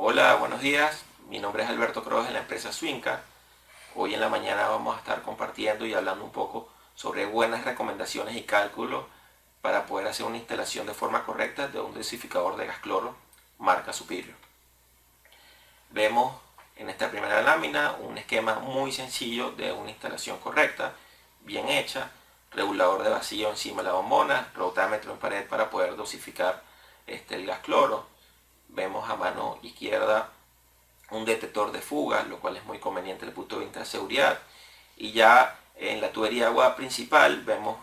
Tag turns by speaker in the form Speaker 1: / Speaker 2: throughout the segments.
Speaker 1: Hola, buenos días. Mi nombre es Alberto Cross de la empresa Swinca. Hoy en la mañana vamos a estar compartiendo y hablando un poco sobre buenas recomendaciones y cálculos para poder hacer una instalación de forma correcta de un dosificador de gas cloro marca Superior. Vemos en esta primera lámina un esquema muy sencillo de una instalación correcta, bien hecha, regulador de vacío encima de la bombona, rotámetro en pared para poder dosificar el gas cloro. Vemos a mano izquierda un detector de fuga, lo cual es muy conveniente desde el punto de vista de seguridad. Y ya en la tubería de agua principal vemos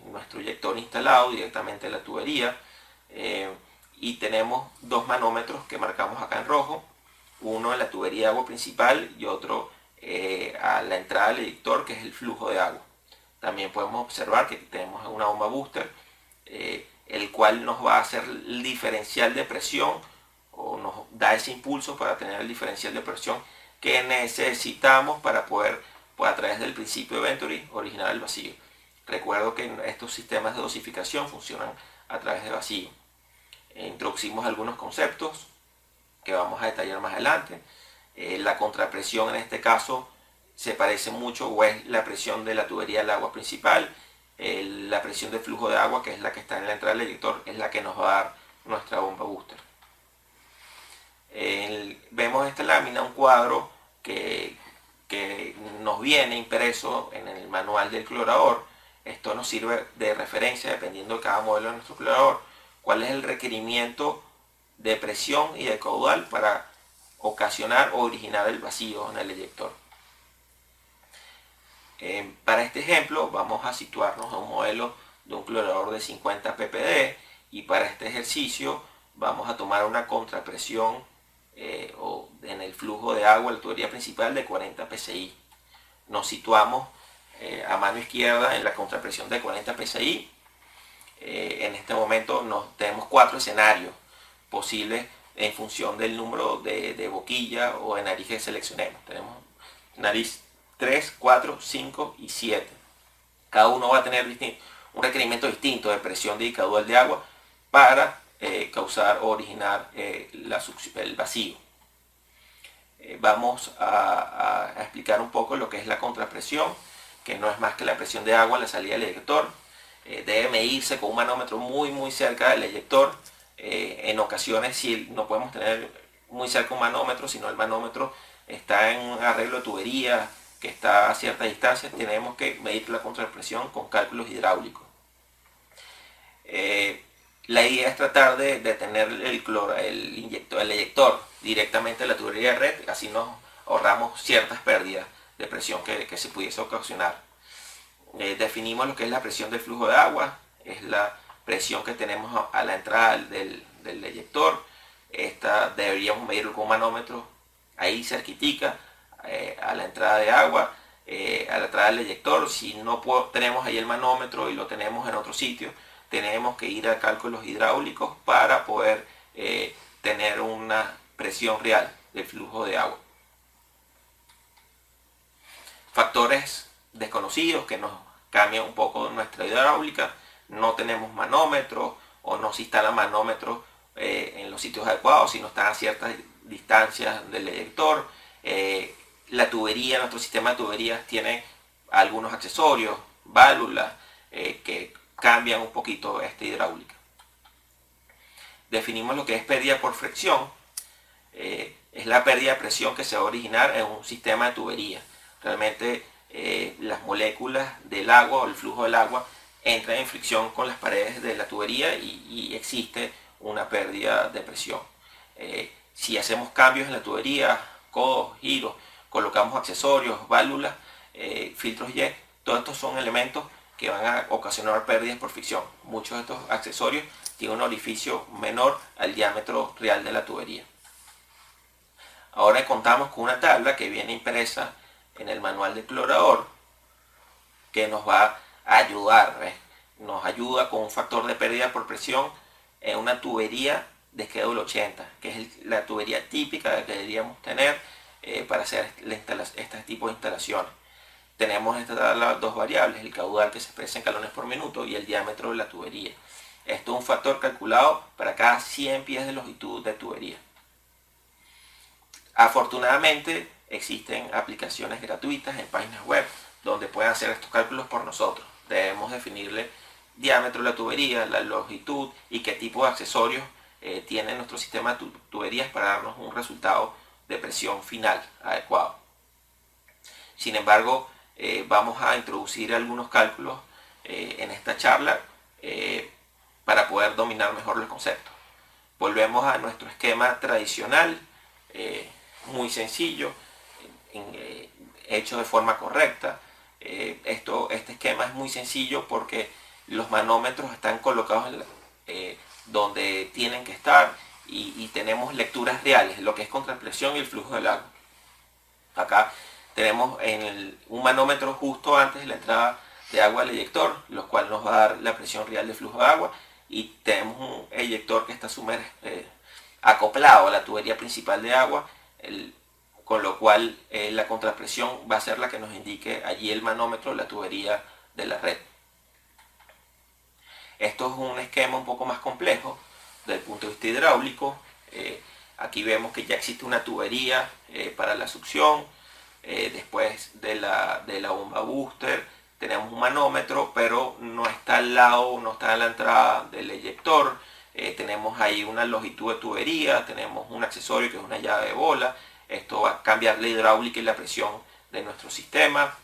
Speaker 1: nuestro inyector instalado directamente en la tubería. Y tenemos dos manómetros que marcamos acá en rojo, uno en la tubería de agua principal y otro a la entrada del inyector, que es el flujo de agua. También podemos observar que tenemos una bomba booster, el cual nos va a hacer el diferencial de presión o nos da ese impulso para tener el diferencial de presión que necesitamos para poder, pues, a través del principio de Venturi, originar el vacío. Recuerdo que estos sistemas de dosificación funcionan a través de vacío. Introducimos algunos conceptos que vamos a detallar más adelante. La contrapresión en este caso se parece mucho, o es la presión de la tubería del agua principal. La presión de flujo de agua, que es la que está en la entrada del inyector, es la que nos va a dar nuestra bomba booster. Vemos en esta lámina un cuadro que nos viene impreso en el manual del clorador. Esto nos sirve de referencia dependiendo de cada modelo de nuestro clorador, cuál es el requerimiento de presión y de caudal para ocasionar o originar el vacío en el eyector. Para este ejemplo vamos a situarnos a un modelo de un clorador de 50 ppd y para este ejercicio vamos a tomar una contrapresión o en el flujo de agua, la tubería principal, de 40 psi. Nos situamos a mano izquierda en la contrapresión de 40 psi. En este momento tenemos cuatro escenarios posibles en función del número de boquilla o de nariz que seleccionemos. Tenemos nariz 3, 4, 5 y 7. Cada uno va a tener un requerimiento distinto de presión de caudal de agua para causar o originar el vacío. Vamos a explicar un poco lo que es la contrapresión, que no es más que la presión de agua en la salida del eyector. Debe medirse con un manómetro muy cerca del eyector. En ocasiones, si no podemos tener muy cerca un manómetro, sino el manómetro está en un arreglo de tubería que está a cierta distancia, tenemos que medir la contrapresión con cálculos hidráulicos. La idea es tratar de tener el eyector directamente en la tubería de red, así nos ahorramos ciertas pérdidas de presión que se pudiese ocasionar. Definimos lo que es la presión del flujo de agua, es la presión que tenemos a la entrada del eyector. Esta deberíamos medirlo con un manómetro ahí cerquitica, a la entrada de agua, a la entrada del eyector. Si no tenemos ahí el manómetro y lo tenemos en otro sitio, tenemos que ir a cálculos hidráulicos para poder tener una presión real del flujo de agua. Factores desconocidos que nos cambian un poco nuestra hidráulica: no tenemos manómetros o no se instalan manómetros en los sitios adecuados, si no están a ciertas distancias del eyector. La tubería, nuestro sistema de tuberías tiene algunos accesorios, válvulas, que cambian un poquito esta hidráulica. Definimos lo que es pérdida por fricción. Es la pérdida de presión que se va a originar en un sistema de tubería. Realmente las moléculas del agua o el flujo del agua entran en fricción con las paredes de la tubería y existe una pérdida de presión. Si hacemos cambios en la tubería, codos, giros, colocamos accesorios, válvulas, filtros jet, todos estos son elementos que van a ocasionar pérdidas por fricción. Muchos de estos accesorios tienen un orificio menor al diámetro real de la tubería. Ahora contamos con una tabla que viene impresa en el manual del clorador, que nos va a ayudar, nos ayuda con un factor de pérdida por presión en una tubería de schedule 80, que es la tubería típica que deberíamos tener para hacer este tipo de instalaciones. Tenemos estas dos variables, el caudal, que se expresa en galones por minuto, y el diámetro de la tubería. Esto es un factor calculado para cada 100 pies de longitud de tubería. Afortunadamente existen aplicaciones gratuitas en páginas web donde pueden hacer estos cálculos por nosotros. Debemos definirle diámetro de la tubería, la longitud y qué tipo de accesorios tiene nuestro sistema de tuberías para darnos un resultado de presión final adecuado. Sin embargo, vamos a introducir algunos cálculos en esta charla para poder dominar mejor los conceptos. Volvemos a nuestro esquema tradicional, muy sencillo, hecho de forma correcta. Este esquema es muy sencillo porque los manómetros están colocados donde tienen que estar y tenemos lecturas reales, lo que es contrapresión y el flujo del agua. Acá tenemos un manómetro justo antes de la entrada de agua al eyector, lo cual nos va a dar la presión real de flujo de agua, y tenemos un eyector que está acoplado a la tubería principal de agua, con lo cual la contrapresión va a ser la que nos indique allí el manómetro, la tubería de la red. Esto es un esquema un poco más complejo desde el punto de vista hidráulico. Aquí vemos que ya existe una tubería para la succión. Después de la bomba booster tenemos un manómetro, pero no está al lado, no está en la entrada del eyector. Tenemos ahí una longitud de tubería, tenemos un accesorio que es una llave de bola. Esto va a cambiar la hidráulica y la presión de nuestro sistema.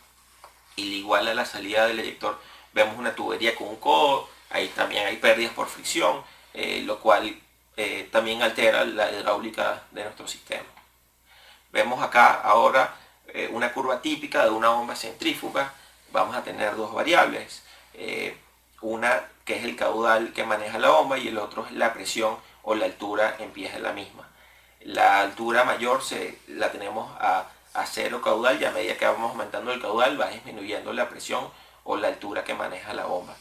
Speaker 1: Y igual a la salida del eyector vemos una tubería con un codo. Ahí también hay pérdidas por fricción, lo cual también altera la hidráulica de nuestro sistema. Vemos acá ahora una curva típica de una bomba centrífuga. Vamos a tener dos variables, una que es el caudal que maneja la bomba y el otro es la presión o la altura en pies de la misma. La altura mayor la tenemos a cero caudal, y a medida que vamos aumentando el caudal va disminuyendo la presión o la altura que maneja la bomba.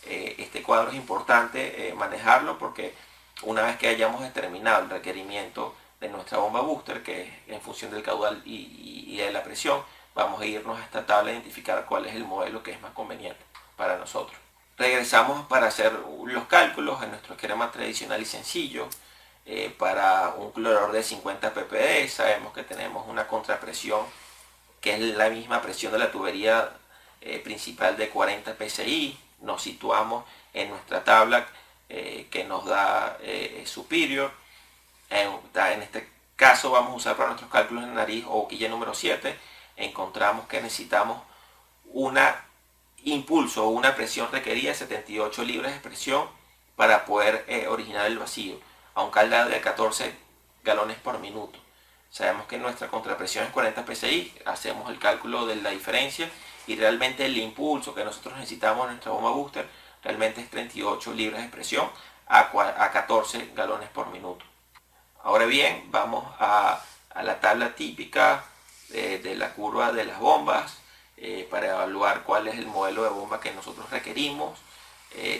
Speaker 1: Este cuadro es importante manejarlo porque una vez que hayamos determinado el requerimiento de nuestra bomba booster, que es en función del caudal y de la presión, vamos a irnos a esta tabla a identificar cuál es el modelo que es más conveniente para nosotros. Regresamos para hacer los cálculos en nuestro esquema tradicional y sencillo. Para un clorador de 50 ppd sabemos que tenemos una contrapresión que es la misma presión de la tubería principal de 40 psi. Nos situamos en nuestra tabla que nos da superior. En este caso vamos a usar para nuestros cálculos de nariz o boquilla número 7. Encontramos que necesitamos un impulso o una presión requerida de 78 libras de presión para poder originar el vacío a un caudal de 14 galones por minuto. Sabemos que nuestra contrapresión es 40 psi, hacemos el cálculo de la diferencia y realmente el impulso que nosotros necesitamos en nuestra bomba booster realmente es 38 libras de presión a 14 galones por minuto. Ahora bien, vamos a la tabla típica de la curva de las bombas para evaluar cuál es el modelo de bomba que nosotros requerimos.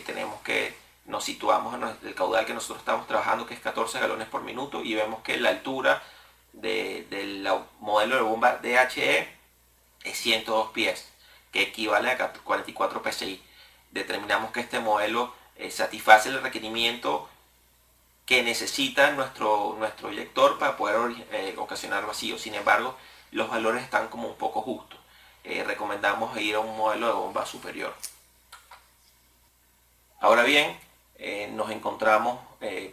Speaker 1: Tenemos que nos situamos en el caudal que nosotros estamos trabajando, que es 14 galones por minuto, y vemos que la altura del modelo de bomba DHE es 102 pies, que equivale a 44 psi. Determinamos que este modelo satisface el requerimiento que necesita nuestro eyector para poder ocasionar vacío. Sin embargo, los valores están como un poco justos. Recomendamos ir a un modelo de bomba superior. Ahora bien, nos encontramos,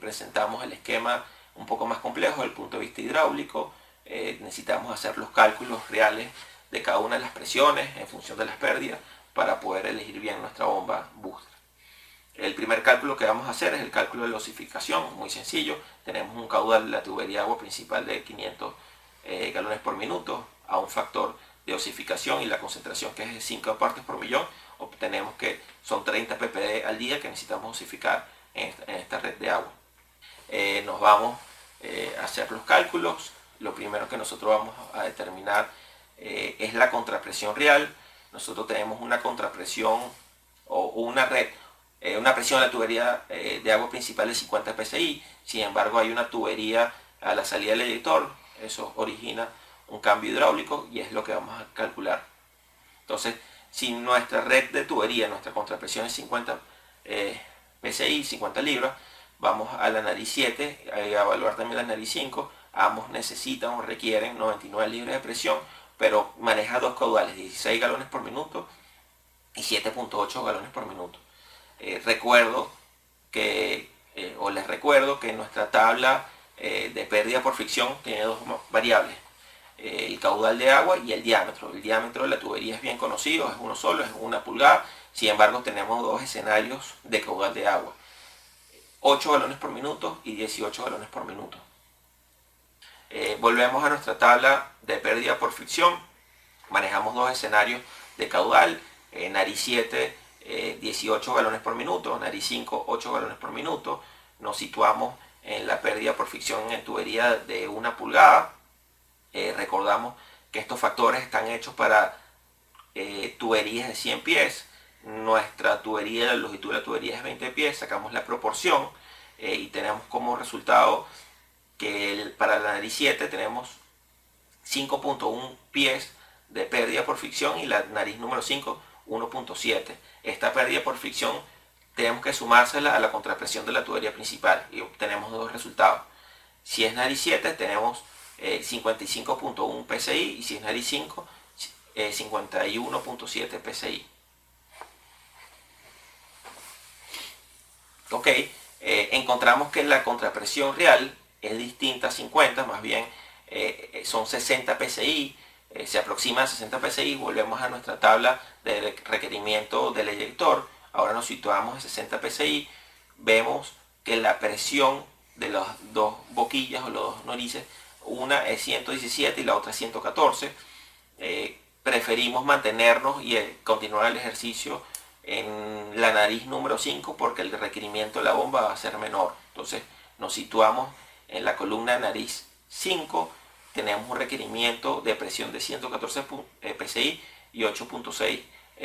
Speaker 1: presentamos el esquema un poco más complejo desde el punto de vista hidráulico. Necesitamos hacer los cálculos reales de cada una de las presiones en función de las pérdidas para poder elegir bien nuestra bomba booster. El primer cálculo que vamos a hacer es el cálculo de la osificación, muy sencillo. Tenemos un caudal de la tubería de agua principal de 500 galones por minuto a un factor de osificación y la concentración que es de 5 partes por millón. Obtenemos que son 30 ppd al día que necesitamos osificar en esta red de agua. Nos vamos a hacer los cálculos. Lo primero que nosotros vamos a determinar es la contrapresión real. Nosotros tenemos una contrapresión o una red, una presión en la tubería de agua principal de 50 psi. Sin embargo, hay una tubería a la salida del eyector. Eso origina un cambio hidráulico y es lo que vamos a calcular. Entonces, si nuestra red de tubería, nuestra contrapresión es 50 psi, 50 libras, vamos a la nariz 7, a evaluar también la nariz 5, Ambos necesitan o requieren 99 libras de presión, pero maneja dos caudales, 16 galones por minuto y 7.8 galones por minuto. Les recuerdo que nuestra tabla de pérdida por fricción tiene dos variables: el caudal de agua y el diámetro. El diámetro de la tubería es bien conocido, es uno solo, es 1 pulgada. Sin embargo, tenemos dos escenarios de caudal de agua: 8 galones por minuto y 18 galones por minuto. Volvemos a nuestra tabla de pérdida por fricción. Manejamos dos escenarios de caudal: nariz 7, 18 galones por minuto; nariz 5, 8 galones por minuto. Nos situamos en la pérdida por fricción en tubería de 1 pulgada. Recordamos que estos factores están hechos para tuberías de 100 pies. Nuestra tubería, la longitud de la tubería es 20 pies. Sacamos la proporción y tenemos como resultado que para la nariz 7 tenemos 5.1 pies de pérdida por fricción y la nariz número 5 1.7. Esta pérdida por fricción tenemos que sumársela a la contrapresión de la tubería principal y obtenemos dos resultados. Si es nariz 7 tenemos 55.1 psi, y si es nariz 5 51.7 psi. Ok, encontramos que la contrapresión real es distinta a 50, más bien son 60 psi, se aproxima a 60 psi. Volvemos a nuestra tabla de requerimiento del eyector. Ahora nos situamos en 60 psi. Vemos que la presión de las dos boquillas o los dos narices, una es 117 y la otra es 114. Preferimos mantenernos y continuar el ejercicio en la nariz número 5 porque el requerimiento de la bomba va a ser menor. Entonces nos situamos en la columna nariz 5. Tenemos un requerimiento de presión de 114 psi y 8.6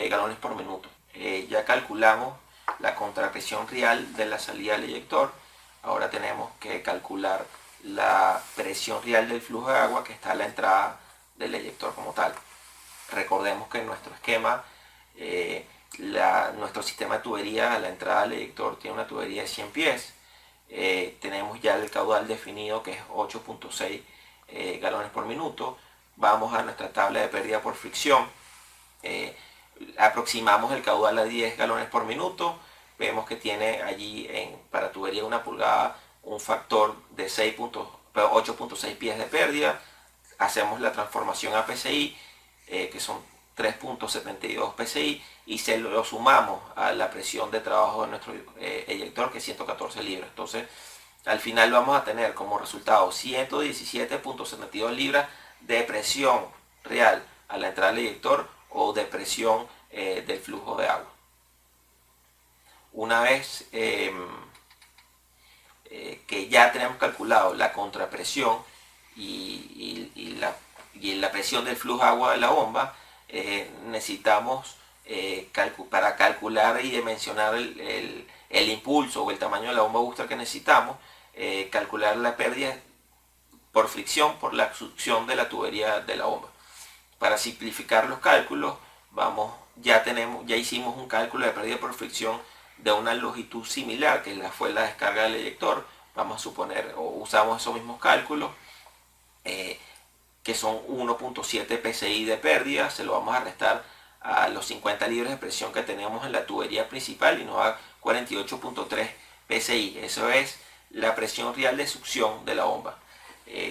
Speaker 1: galones por minuto. Ya calculamos la contrapresión real de la salida del eyector. Ahora tenemos que calcular la presión real del flujo de agua que está a la entrada del eyector como tal. Recordemos que en nuestro esquema, nuestro sistema de tubería a la entrada del eyector tiene una tubería de 100 pies. Tenemos ya el caudal definido, que es 8.6 galones por minuto. Vamos a nuestra tabla de pérdida por fricción. Aproximamos el caudal a 10 galones por minuto. Vemos que tiene allí para tubería 1 pulgada un factor de 8.6 pies de pérdida. Hacemos la transformación a PSI, que son 3.72 PSI, y se lo sumamos a la presión de trabajo de nuestro eyector, que es 114 libras. Entonces al final vamos a tener como resultado 117.72 libras de presión real a la entrada del eyector o de presión del flujo de agua. Una vez que ya tenemos calculado la contrapresión y la presión del flujo de agua de la bomba, necesitamos para calcular y dimensionar el impulso o el tamaño de la bomba booster que necesitamos, calcular la pérdida por fricción por la succión de la tubería de la bomba. Para simplificar los cálculos, ya hicimos un cálculo de pérdida por fricción de una longitud similar, que fue la descarga del eyector. Vamos a suponer, o usamos esos mismos cálculos, que son 1.7 psi de pérdida. Se lo vamos a restar a los 50 libras de presión que tenemos en la tubería principal y nos da 48.3 psi. Eso es la presión real de succión de la bomba.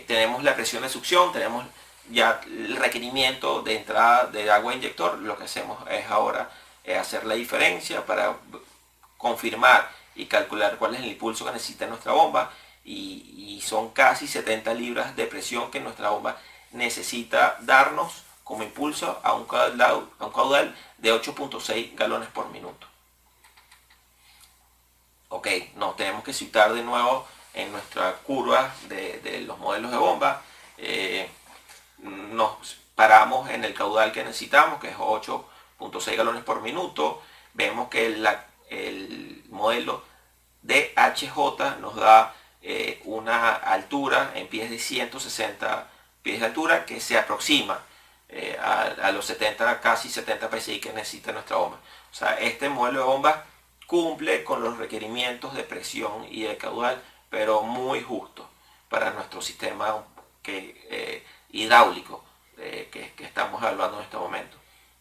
Speaker 1: Tenemos la presión de succión, tenemos ya el requerimiento de entrada de agua inyector. Lo que hacemos es ahora hacer la diferencia para confirmar y calcular cuál es el impulso que necesita nuestra bomba, y son casi 70 libras de presión que nuestra bomba necesita darnos como impulso a un caudal de 8.6 galones por minuto. Ok, nos tenemos que situar de nuevo en nuestra curva de los modelos de bomba. Nos paramos en el caudal que necesitamos, que es 8.6 galones por minuto. Vemos que el modelo DHJ nos da una altura en pies de 160 pies de altura, que se aproxima a los 70, casi 70 psi que necesita nuestra bomba. O sea, este modelo de bomba cumple con los requerimientos de presión y de caudal, pero muy justo. para nuestro sistema hidráulico que estamos evaluando en este momento.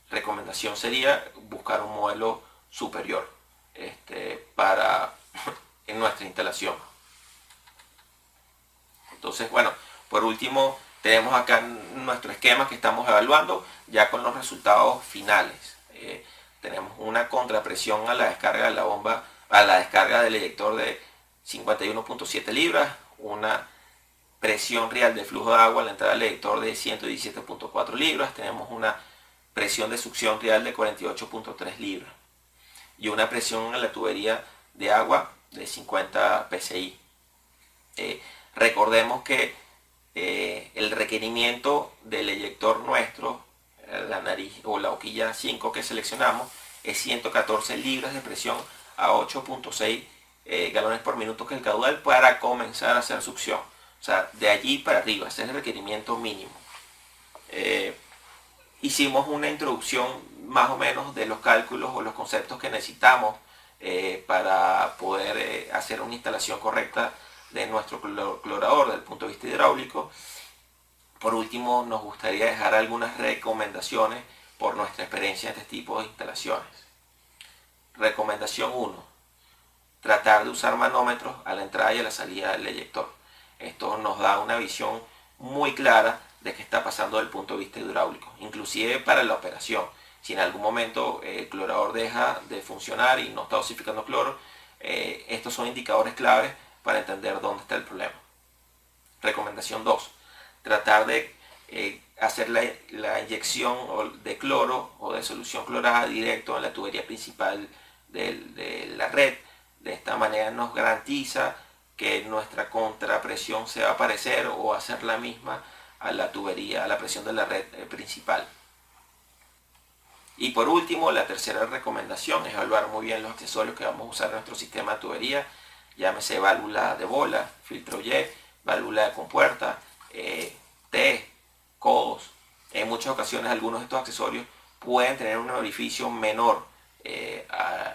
Speaker 1: Recomendación sería buscar un modelo superior en nuestra instalación. Entonces, bueno, por último tenemos acá nuestro esquema que estamos evaluando ya con los resultados finales. Tenemos una contrapresión a la descarga de la bomba, a la descarga del eyector de 51.7 libras, una presión real de flujo de agua a la entrada del eyector de 117.4 libras, tenemos una presión de succión real de 48.3 libras y una presión en la tubería de agua de 50 psi. Recordemos que el requerimiento del eyector nuestro, la nariz o la boquilla 5 que seleccionamos, es 114 libras de presión a 8.6 galones por minuto, que es el caudal, para comenzar a hacer succión. O sea, de allí para arriba, ese es el requerimiento mínimo. Hicimos una introducción más o menos de los cálculos o los conceptos que necesitamos para poder hacer una instalación correcta de nuestro clorador desde el punto de vista hidráulico. Por último, nos gustaría dejar algunas recomendaciones por nuestra experiencia en este tipo de instalaciones. Recomendación 1. Tratar de usar manómetros a la entrada y a la salida del eyector. Esto nos da una visión muy clara de qué está pasando desde el punto de vista hidráulico, inclusive para la operación. Si en algún momento el clorador deja de funcionar y no está dosificando cloro, estos son indicadores claves para entender dónde está el problema. Recomendación 2. Tratar de hacer la inyección de cloro o de solución clorada directo en la tubería principal de la red. De esta manera nos garantiza que nuestra contrapresión se va a parecer o va a ser la misma a la tubería, a la presión de la red principal. Y por último, la tercera recomendación es evaluar muy bien los accesorios que vamos a usar en nuestro sistema de tubería, llámese válvula de bola, filtro Y, válvula de compuerta, T, codos. En muchas ocasiones algunos de estos accesorios pueden tener un orificio menor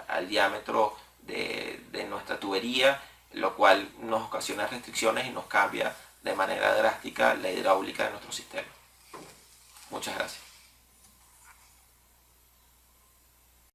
Speaker 1: al diámetro de nuestra tubería, lo cual nos ocasiona restricciones y nos cambia de manera drástica la hidráulica de nuestro sistema. Muchas gracias.